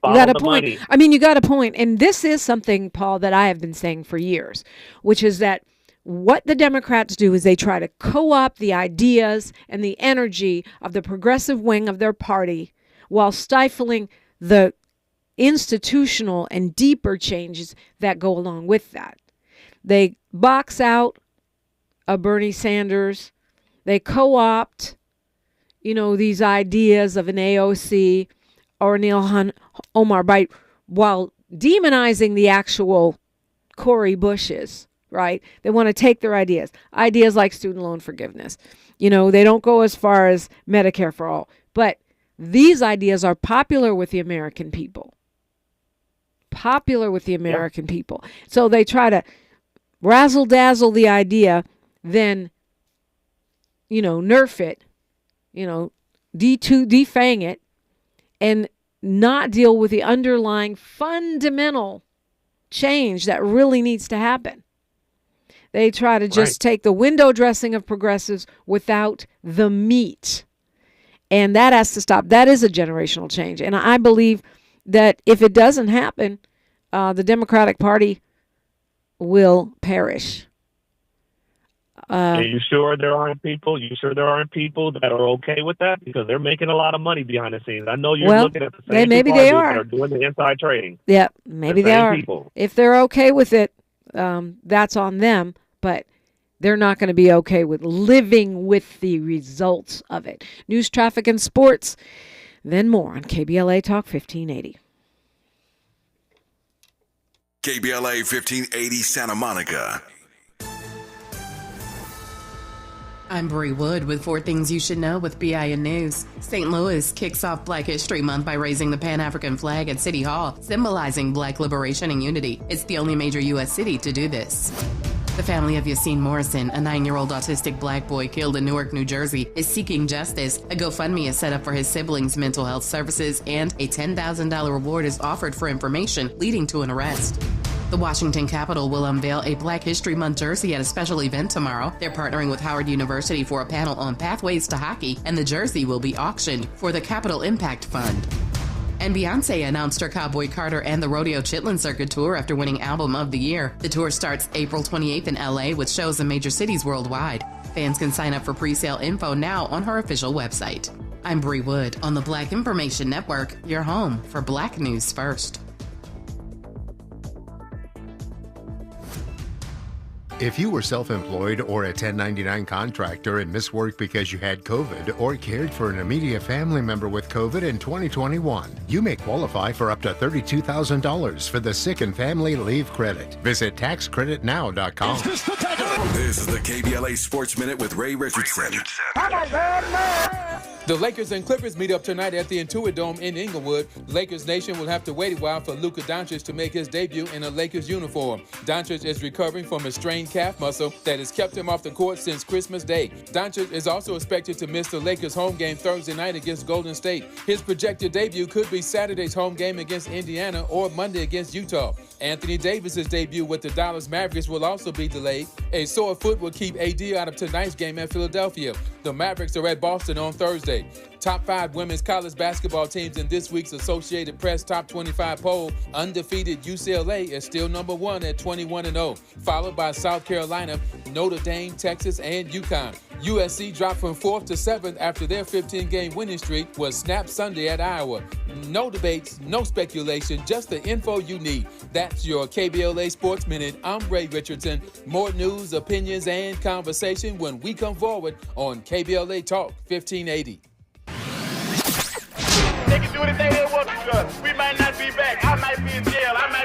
Speaker 2: Follow
Speaker 5: you got a
Speaker 2: the
Speaker 5: point.
Speaker 2: money.
Speaker 5: I mean, you got a point. And this is something, Paul, that I have been saying for years, which is that what the Democrats do is they try to co-opt the ideas and the energy of the progressive wing of their party while stifling the institutional and deeper changes that go along with that. They box out a Bernie Sanders. They co-opt, these ideas of an AOC or Neil Omar Bright while demonizing the actual Cori Bushes, right? They want to take their ideas like student loan forgiveness. They don't go as far as Medicare for all, but these ideas are popular with the American people. People. So they try to razzle dazzle the idea, then, nerf it, defang it, and not deal with the underlying fundamental change that really needs to happen. They try to just take the window dressing of progressives without the meat. And that has to stop. That is a generational change. And I believe that if it doesn't happen, the Democratic Party will perish.
Speaker 2: Are you sure there aren't people? That are okay with that because they're making a lot of money behind the scenes? I know you're looking at the same
Speaker 5: maybe
Speaker 2: people
Speaker 5: they
Speaker 2: that
Speaker 5: are
Speaker 2: doing the inside trading.
Speaker 5: Yeah, maybe they are.
Speaker 2: People.
Speaker 5: If they're okay with it, that's on them. But they're not going to be okay with living with the results of it. News, traffic, and sports. Then more on KBLA Talk 1580.
Speaker 3: KBLA 1580 Santa Monica.
Speaker 4: I'm Bree Wood with 4 Things You Should Know with BIN News. St. Louis kicks off Black History Month by raising the Pan-African flag at City Hall, symbolizing Black liberation and unity. It's the only major U.S. city to do this. The family of Yassine Morrison, a 9-year-old autistic Black boy killed in Newark, New Jersey, is seeking justice. A GoFundMe is set up for his siblings' mental health services, and a $10,000 reward is offered for information leading to an arrest. The Washington Capitol will unveil a Black History Month jersey at a special event tomorrow. They're partnering with Howard University for a panel on pathways to hockey, and the jersey will be auctioned for the Capital Impact Fund. And Beyonce announced her Cowboy Carter and the Rodeo Chitlin Circuit tour after winning Album of the Year. The tour starts April 28th in LA with shows in major cities worldwide. Fans can sign up for pre-sale info now on her official website. I'm Bree Wood on the Black Information Network, your home for Black News First.
Speaker 11: If you were self-employed or a 1099 contractor and missed work because you had COVID or cared for an immediate family member with COVID in 2021, you may qualify for up to $32,000 for the Sick and Family Leave Credit. Visit taxcreditnow.com.
Speaker 3: This is the KBLA Sports Minute with Ray Richardson.
Speaker 15: The Lakers and Clippers meet up tonight at the Intuit Dome in Inglewood. Lakers Nation will have to wait a while for Luka Doncic to make his debut in a Lakers uniform. Doncic is recovering from a strained calf muscle that has kept him off the court since Christmas Day. Doncic is also expected to miss the Lakers home game Thursday night against Golden State. His projected debut could be Saturday's home game against Indiana or Monday against Utah. Anthony Davis's debut with the Dallas Mavericks will also be delayed. A sore foot will keep AD out of tonight's game at Philadelphia. The Mavericks are at Boston on Thursday. Top 5 women's college basketball teams in this week's Associated Press Top 25 poll. Undefeated UCLA is still number 1 at 21-0, followed by South Carolina, Notre Dame, Texas, and UConn. USC dropped from 4th to 7th after their 15-game winning streak was snapped Sunday at Iowa. No debates, no speculation, just the info you need. That's your KBLA Sports Minute. I'm Ray Richardson. More news, opinions, and conversation when we come forward on KBLA Talk 1580.
Speaker 16: They can do anything they want to us. We might not be back. I might be in jail. I might